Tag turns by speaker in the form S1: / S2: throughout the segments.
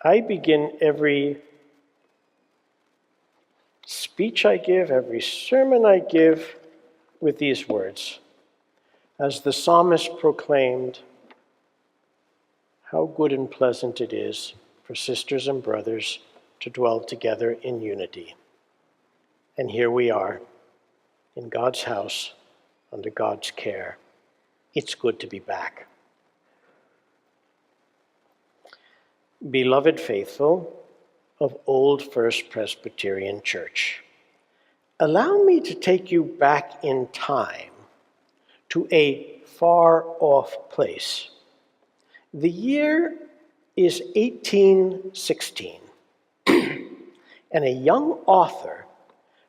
S1: I begin every speech I give, every sermon I give, with these words. As the psalmist proclaimed, how good and pleasant it is for sisters and brothers to dwell together in unity. And here we are, in God's house, under God's care. It's good to be back. Beloved faithful of Old First Presbyterian Church, allow me to take you back in time to a far-off place. The year is 1816, and a young author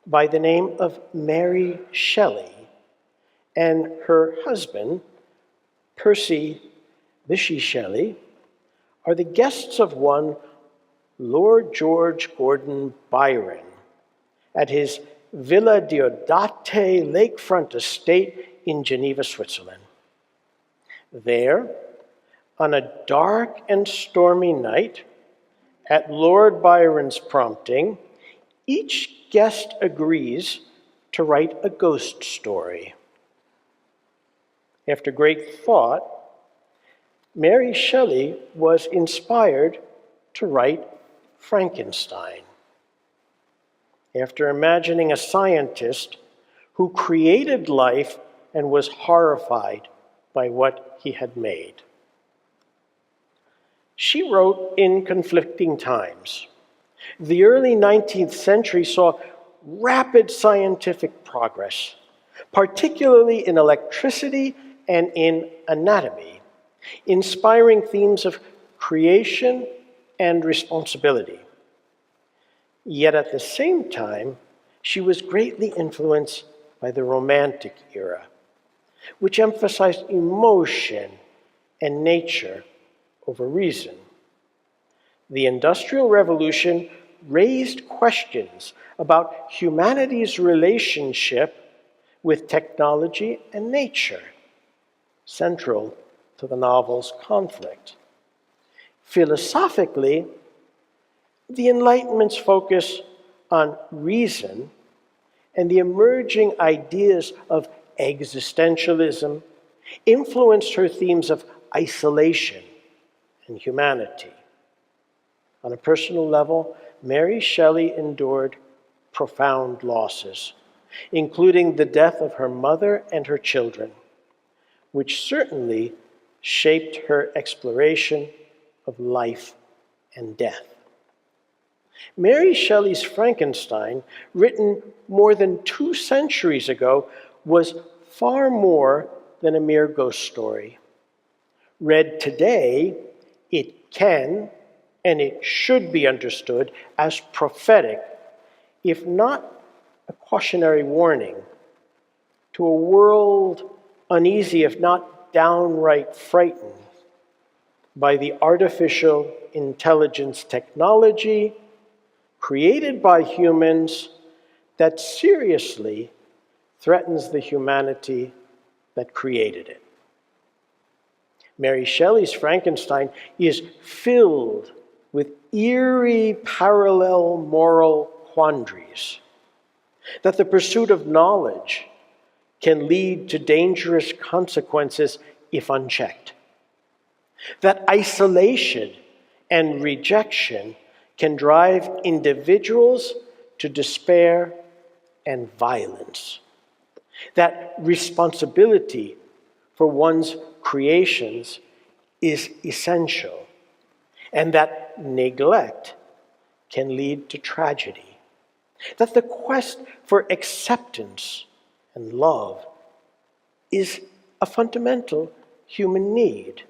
S1: by the name of Mary Shelley and her husband, Percy Bysshe Shelley, are the guests of one Lord George Gordon Byron at his Villa Diodati lakefront estate in Geneva, Switzerland. There, on a dark and stormy night, at Lord Byron's prompting, each guest agrees to write a ghost story. After great thought, Mary Shelley was inspired to write Frankenstein. After imagining a scientist who created life and was horrified by what he had made. She wrote in conflicting times. The early 19th century saw rapid scientific progress, particularly in electricity and in anatomy, inspiring themes of creation and responsibility. Yet at the same time, she was greatly influenced by the Romantic era, which emphasized emotion and nature over reason. The Industrial Revolution raised questions about humanity's relationship with technology and nature, central to the novel's conflict. Philosophically, the Enlightenment's focus on reason and the emerging ideas of existentialism influenced her themes of isolation and humanity. On a personal level, Mary Shelley endured profound losses, including the death of her mother and her children, which certainly shaped her exploration of life and death. Mary Shelley's Frankenstein, written more than 2 centuries ago, was far more than a mere ghost story. Read today, it can and it should be understood as prophetic, if not a cautionary warning, to a world uneasy, if not downright frightened, by the artificial intelligence technology created by humans that seriously threatens the humanity that created it. Mary Shelley's Frankenstein is filled with eerie parallel moral quandaries, that the pursuit of knowledge can lead to dangerous consequences if unchecked, that isolation and rejection can drive individuals to despair and violence, that responsibility for one's creations is essential, and that neglect can lead to tragedy, that the quest for acceptance and love is a fundamental human need,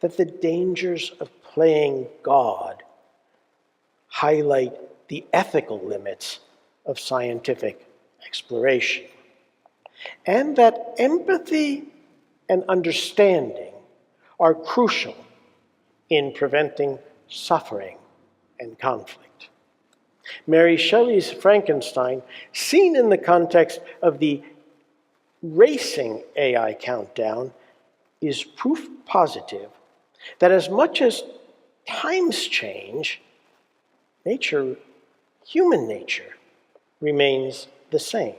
S1: that the dangers of playing God highlight the ethical limits of scientific exploration, and that empathy and understanding are crucial in preventing suffering and conflict. Mary Shelley's Frankenstein, seen in the context of the racing AI countdown, is proof positive that as much as times change, human nature, remains the same.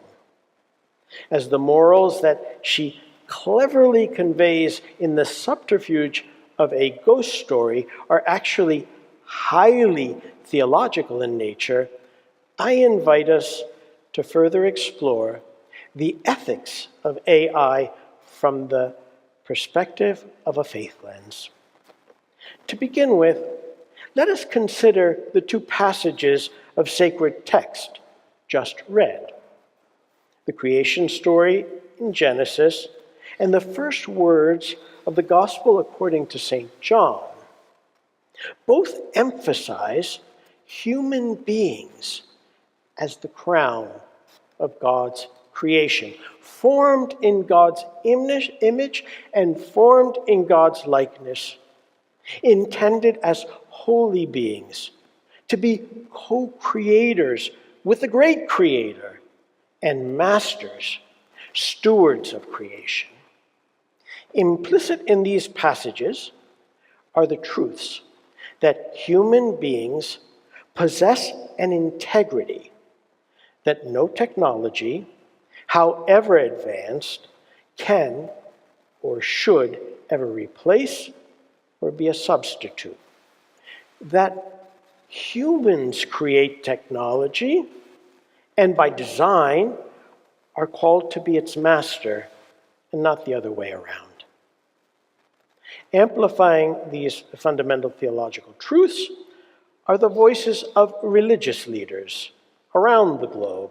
S1: As the morals that she cleverly conveys in the subterfuge of a ghost story are actually highly theological in nature, I invite us to further explore the ethics of AI from the perspective of a faith lens. To begin with, let us consider the two passages of sacred text just read: the creation story in Genesis and the first words of the Gospel according to St. John. Both emphasize human beings as the crown of God's creation, formed in God's image and formed in God's likeness, intended as holy beings, to be co-creators with the great Creator and masters, stewards of creation. Implicit in these passages are the truths that human beings possess an integrity that no technology, however advanced, can or should ever replace or be a substitute. That humans create technology and by design are called to be its master and not the other way around. Amplifying these fundamental theological truths are the voices of religious leaders around the globe,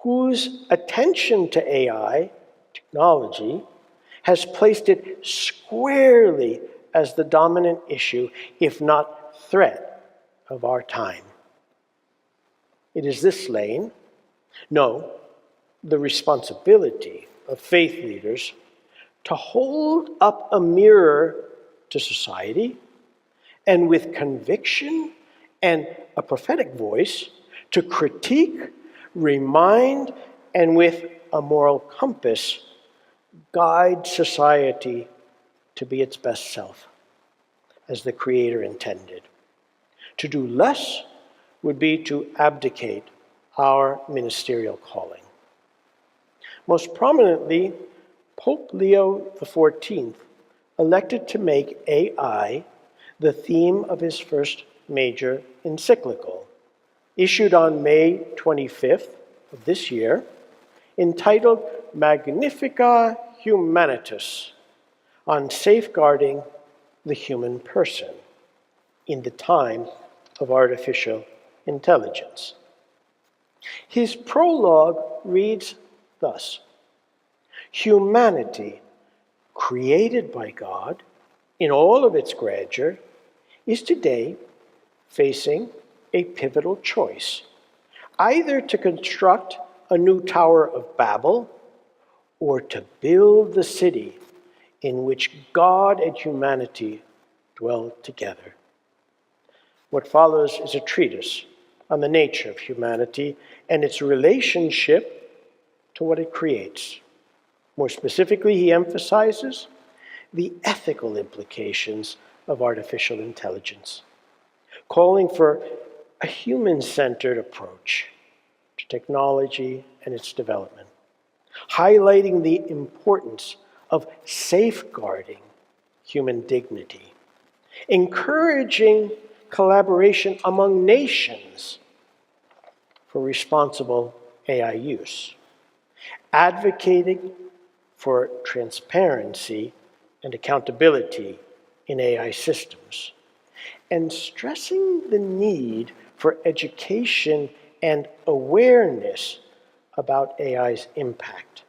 S1: whose attention to AI technology has placed it squarely as the dominant issue, if not threat, of our time. It is this lane, no, the responsibility of faith leaders to hold up a mirror to society and with conviction and a prophetic voice to critique, remind, and with a moral compass, guide society to be its best self, as the Creator intended. To do less would be to abdicate our ministerial calling. Most prominently, Pope Leo XIV elected to make AI the theme of his first major encyclical, issued on May 25th of this year, entitled Magnifica Humanitas, on safeguarding the human person in the time of artificial intelligence. His prologue reads thus: humanity, created by God in all of its grandeur, is today facing a pivotal choice, either to construct a new Tower of Babel or to build the city in which God and humanity dwell together. What follows is a treatise on the nature of humanity and its relationship to what it creates. More specifically, he emphasizes the ethical implications of artificial intelligence, calling for a human-centered approach to technology and its development, highlighting the importance of safeguarding human dignity, encouraging collaboration among nations for responsible AI use, advocating for transparency and accountability in AI systems, and stressing the need for education and awareness about AI's impact.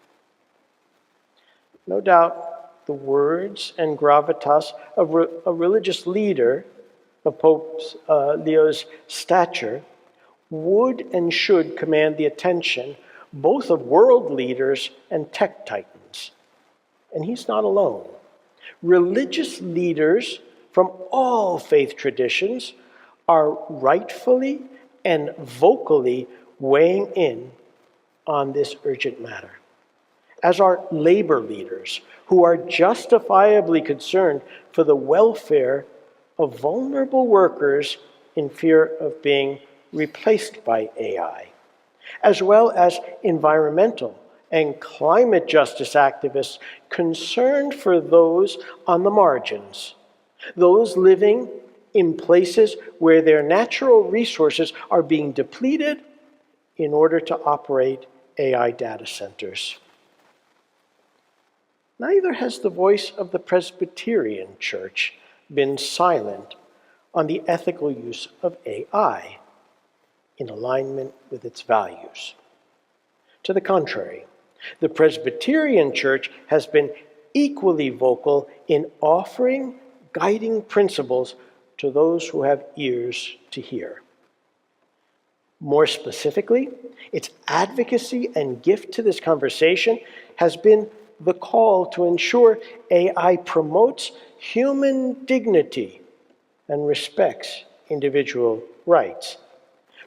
S1: No doubt the words and gravitas of a religious leader of Pope Leo's stature would and should command the attention both of world leaders and tech titans. And he's not alone. Religious leaders from all faith traditions are rightfully and vocally weighing in on this urgent matter, as are labor leaders who are justifiably concerned for the welfare of vulnerable workers in fear of being replaced by AI, as well as environmental and climate justice activists concerned for those on the margins, those living in places where their natural resources are being depleted in order to operate AI data centers. Neither has the voice of the Presbyterian Church been silent on the ethical use of AI in alignment with its values. To the contrary, the Presbyterian Church has been equally vocal in offering guiding principles to those who have ears to hear. More specifically, its advocacy and gift to this conversation has been the call to ensure AI promotes human dignity and respects individual rights,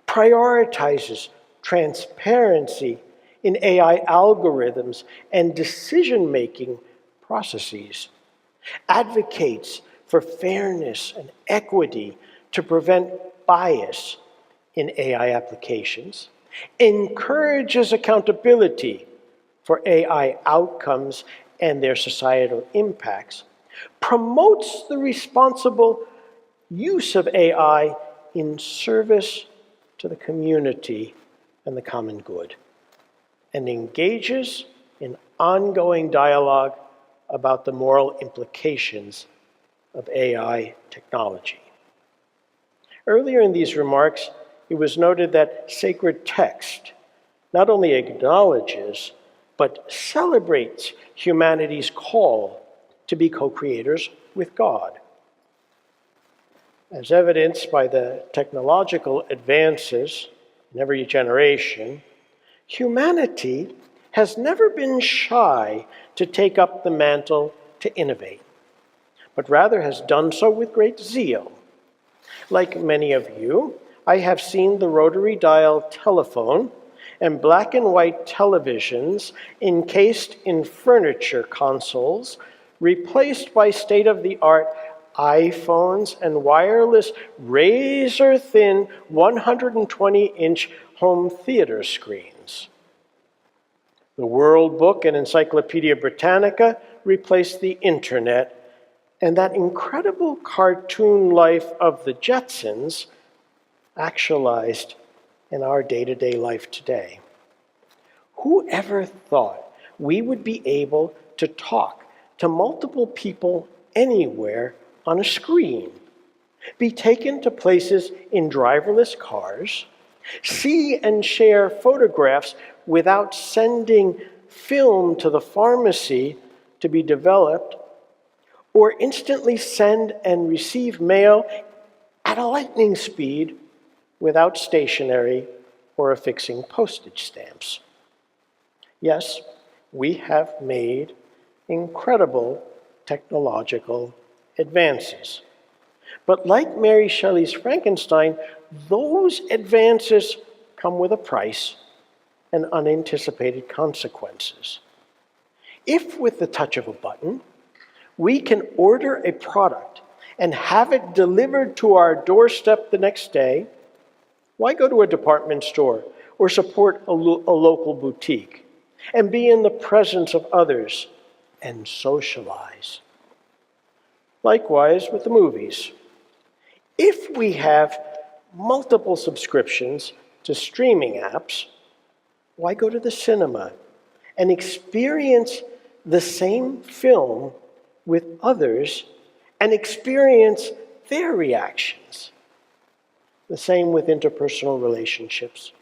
S1: prioritizes transparency in AI algorithms and decision-making processes, advocates for fairness and equity to prevent bias in AI applications, encourages accountability for AI outcomes and their societal impacts, promotes the responsible use of AI in service to the community and the common good, and engages in ongoing dialogue about the moral implications of AI technology. Earlier in these remarks, it was noted that sacred text not only acknowledges, but celebrates humanity's call to be co-creators with God. As evidenced by the technological advances in every generation, humanity has never been shy to take up the mantle to innovate, but rather has done so with great zeal. Like many of you, I have seen the rotary dial telephone and black and white televisions encased in furniture consoles replaced by state-of-the-art iPhones and wireless razor-thin 120-inch home theater screens. The World Book and Encyclopedia Britannica replaced the internet, and that incredible cartoon life of the Jetsons actualized in our day-to-day life today. Who ever thought we would be able to talk to multiple people anywhere on a screen, be taken to places in driverless cars, see and share photographs without sending film to the pharmacy to be developed, or instantly send and receive mail at a lightning speed without stationery or affixing postage stamps? Yes, we have made incredible technological advances. But like Mary Shelley's Frankenstein, those advances come with a price and unanticipated consequences. If, with the touch of a button, we can order a product and have it delivered to our doorstep the next day, why go to a department store or support a local boutique and be in the presence of others and socialize? Likewise with the movies. If we have multiple subscriptions to streaming apps, why go to the cinema and experience the same film with others and experience their reactions? The same with interpersonal relationships.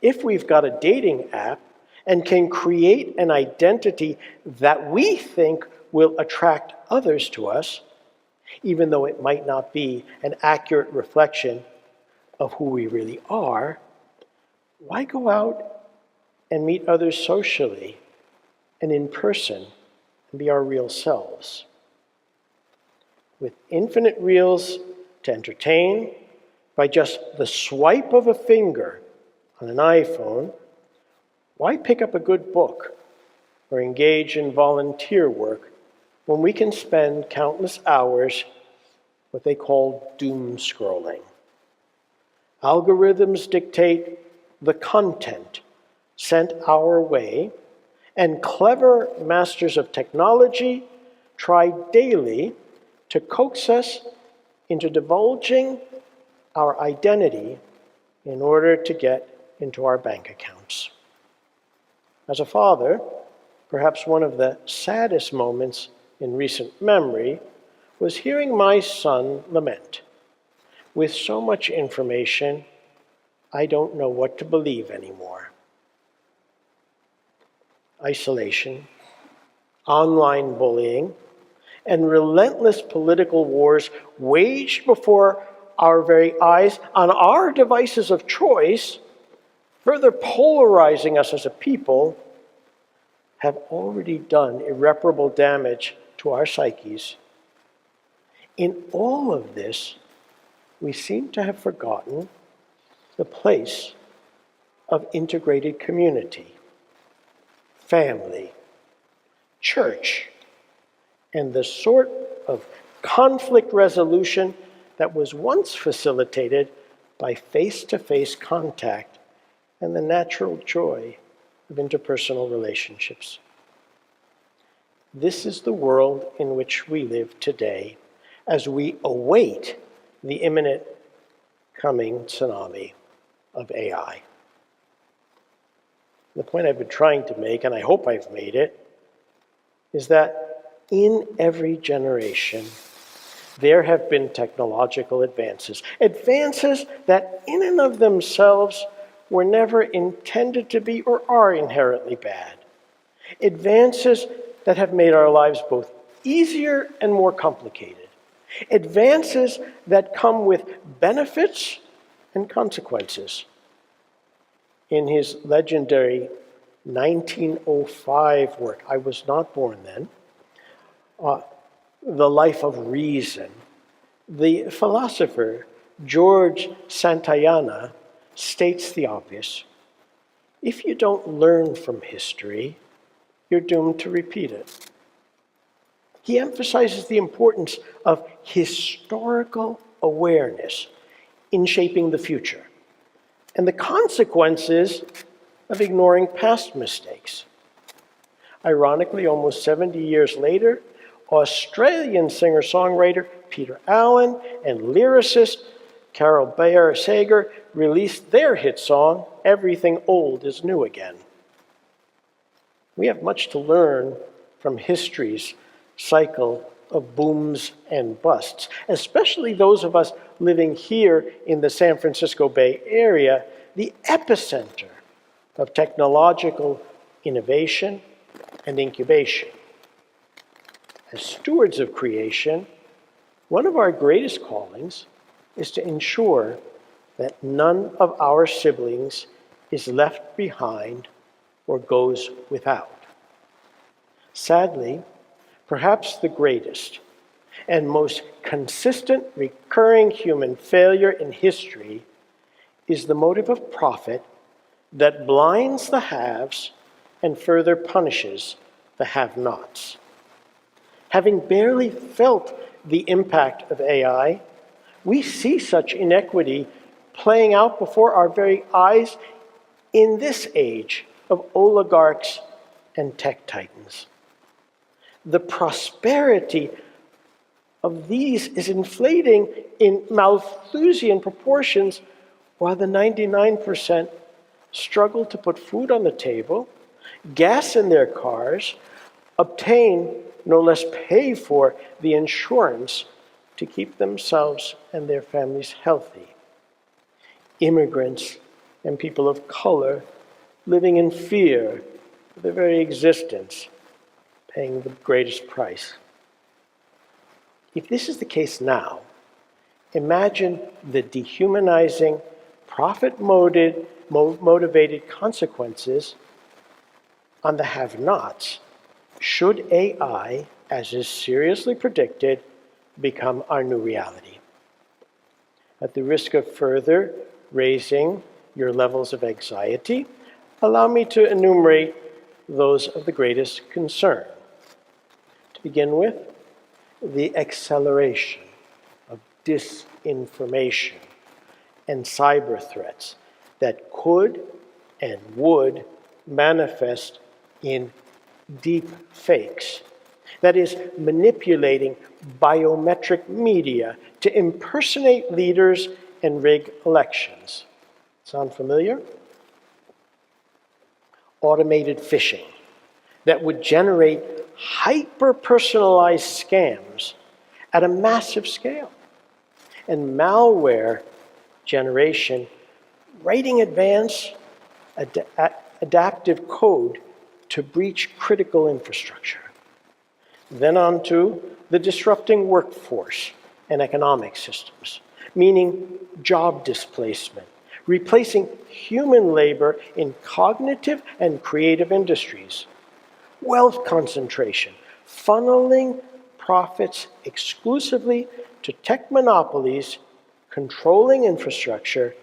S1: If we've got a dating app and can create an identity that we think will attract others to us, even though it might not be an accurate reflection of who we really are, why go out and meet others socially and in person and be our real selves? With infinite reels to entertain, by just the swipe of a finger on an iPhone, why pick up a good book or engage in volunteer work when we can spend countless hours what they call doom scrolling. Algorithms dictate the content sent our way, and clever masters of technology try daily to coax us into divulging our identity in order to get into our bank accounts. As a father, perhaps one of the saddest moments in recent memory was hearing my son lament. With so much information, I don't know what to believe anymore. Isolation, online bullying, and relentless political wars waged before our very eyes on our devices of choice, further polarizing us as a people, have already done irreparable damage to our psyches. In all of this, we seem to have forgotten the place of integrated community, family, church, and the sort of conflict resolution that was once facilitated by face-to-face contact and the natural joy of interpersonal relationships. This is the world in which we live today as we await the imminent coming tsunami of AI. The point I've been trying to make, and I hope I've made it, is that in every generation, there have been technological advances. Advances that in and of themselves were never intended to be or are inherently bad. Advances that have made our lives both easier and more complicated. Advances that come with benefits and consequences. In his legendary 1905 work, I was not born then, The Life of Reason, the philosopher George Santayana states the obvious. If you don't learn from history, you're doomed to repeat it. He emphasizes the importance of historical awareness in shaping the future and the consequences of ignoring past mistakes. Ironically, almost 70 years later, Australian singer-songwriter Peter Allen and lyricist Carol Bayer Sager released their hit song, Everything Old is New Again. We have much to learn from history's cycle of booms and busts, especially those of us living here in the San Francisco Bay Area, the epicenter of technological innovation and incubation. As stewards of creation, one of our greatest callings is to ensure that none of our siblings is left behind or goes without. Sadly, perhaps the greatest and most consistent recurring human failure in history is the motive of profit that blinds the haves and further punishes the have-nots. Having barely felt the impact of AI, we see such inequity playing out before our very eyes in this age of oligarchs and tech titans. The prosperity of these is inflating in Malthusian proportions, while the 99% struggle to put food on the table, gas in their cars, obtain, no less pay for, the insurance to keep themselves and their families healthy. Immigrants and people of color living in fear of their very existence, paying the greatest price. If this is the case now, imagine the dehumanizing, profit-motivated consequences on the have-nots should AI, as is seriously predicted, become our new reality. At the risk of further raising your levels of anxiety, allow me to enumerate those of the greatest concern. To begin with, the acceleration of disinformation, and cyber threats that could and would manifest in deep fakes. That is, manipulating biometric media to impersonate leaders and rig elections. Sound familiar? Automated phishing that would generate hyper-personalized scams at a massive scale. And malware generation, writing adaptive code to breach critical infrastructure. Then on to the disrupting workforce and economic systems, meaning job displacement, replacing human labor in cognitive and creative industries, wealth concentration, funneling profits exclusively to tech monopolies, controlling infrastructure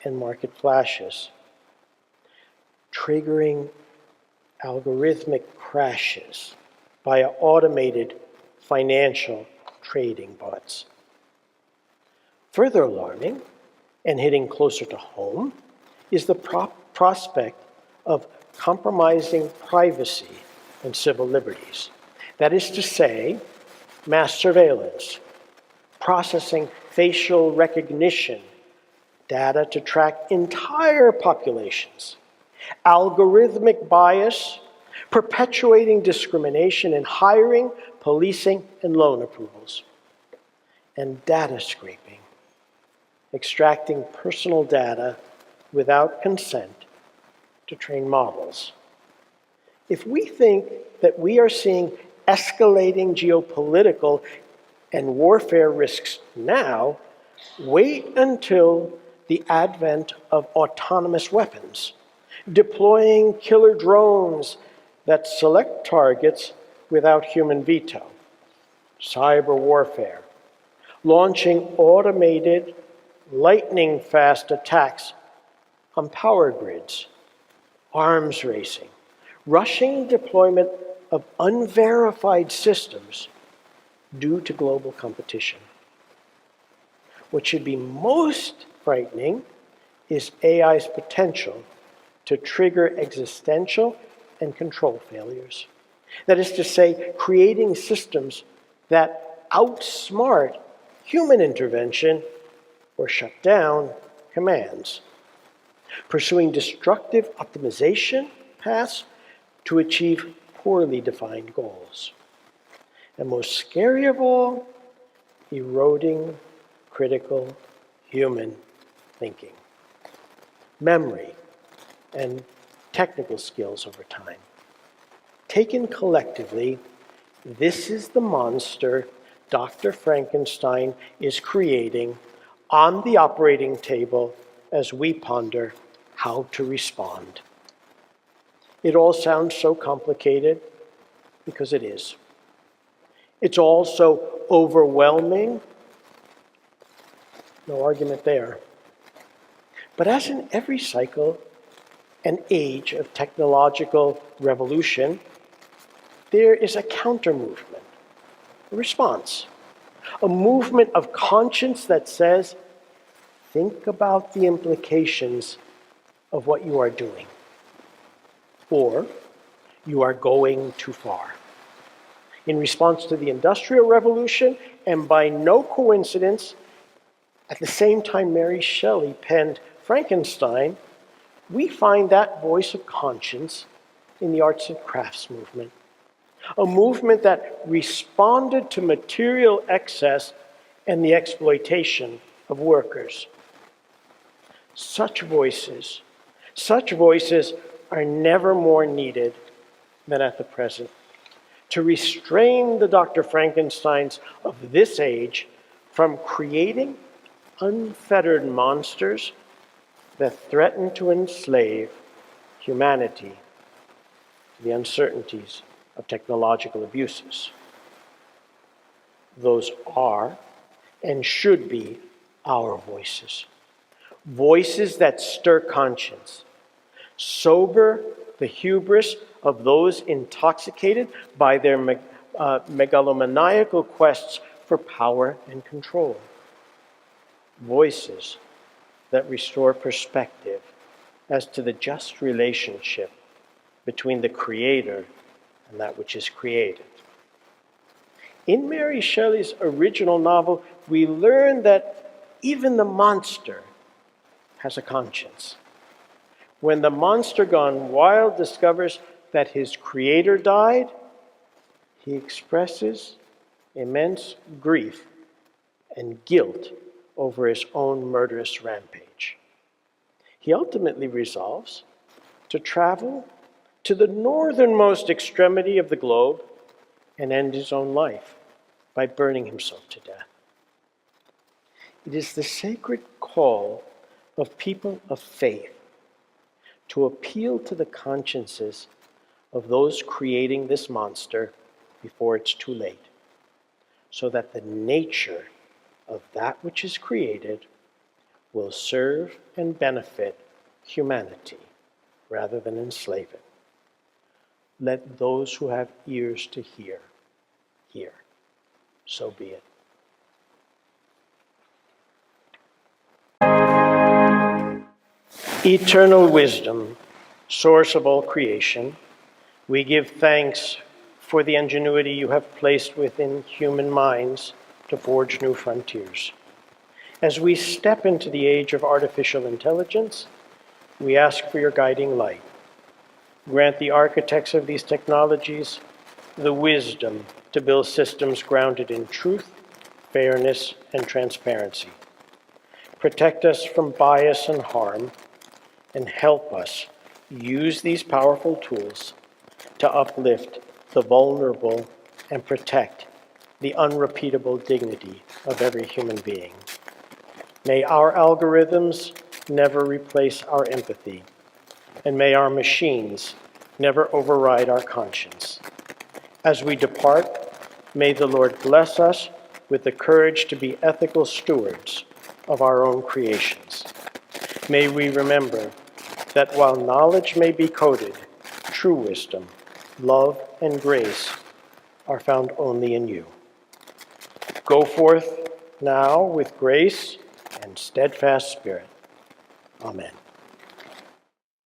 S1: and market flashes, triggering algorithmic crashes via automated financial trading bots. Further alarming, and hitting closer to home, is the prospect of compromising privacy and civil liberties. That is to say, mass surveillance, processing facial recognition data to track entire populations, algorithmic bias, perpetuating discrimination in hiring, policing, and loan approvals, and data scraping, extracting personal data without consent to train models. If we think that we are seeing escalating geopolitical and warfare risks now, wait until the advent of autonomous weapons, deploying killer drones that select targets without human veto, cyber warfare, launching automated, lightning-fast attacks on power grids, arms racing, rushing deployment of unverified systems due to global competition. What should be most frightening is AI's potential to trigger existential and control failures. That is to say, creating systems that outsmart human intervention or shut down commands, pursuing destructive optimization paths to achieve poorly defined goals. And most scary of all, eroding critical human thinking, memory, and technical skills over time. Taken collectively, this is the monster Dr. Frankenstein is creating on the operating table as we ponder how to respond. It all sounds so complicated because it is. It's all so overwhelming. No argument there. But as in every cycle and age of technological revolution, there is a counter-movement, a response, a movement of conscience that says, think about the implications of what you are doing, or you are going too far. In response to the Industrial Revolution, and by no coincidence, at the same time Mary Shelley penned Frankenstein, we find that voice of conscience in the arts and crafts movement, a movement that responded to material excess and the exploitation of workers. Such voices are never more needed than at the present to restrain the Dr. Frankensteins of this age from creating unfettered monsters that threaten to enslave humanity to the uncertainties of technological abuses. Those are and should be our voices. Voices that stir conscience, sober the hubris of those intoxicated by their megalomaniacal quests for power and control. voices that restore perspective as to the just relationship between the Creator and that which is created. In Mary Shelley's original novel, we learn that even the monster has a conscience. When the monster gone wild discovers that his creator died, he expresses immense grief and guilt over his own murderous rampage. He ultimately resolves to travel to the northernmost extremity of the globe and end his own life by burning himself to death. It is the sacred call of people of faith to appeal to the consciences of those creating this monster before it's too late, so that the nature of that which is created will serve and benefit humanity rather than enslave it. Let those who have ears to hear, hear. So be it. Eternal wisdom, source of all creation, we give thanks for the ingenuity you have placed within human minds to forge new frontiers. As we step into the age of artificial intelligence, we ask for your guiding light. Grant the architects of these technologies the wisdom to build systems grounded in truth, fairness, and transparency. Protect us from bias and harm, and help us use these powerful tools to uplift the vulnerable and protect the unrepeatable dignity of every human being. May our algorithms never replace our empathy, and may our machines never override our conscience. As we depart, may the Lord bless us with the courage to be ethical stewards of our own creations. May we remember that while knowledge may be coded, true wisdom, love, and grace are found only in you. Go forth now with grace and steadfast spirit. Amen.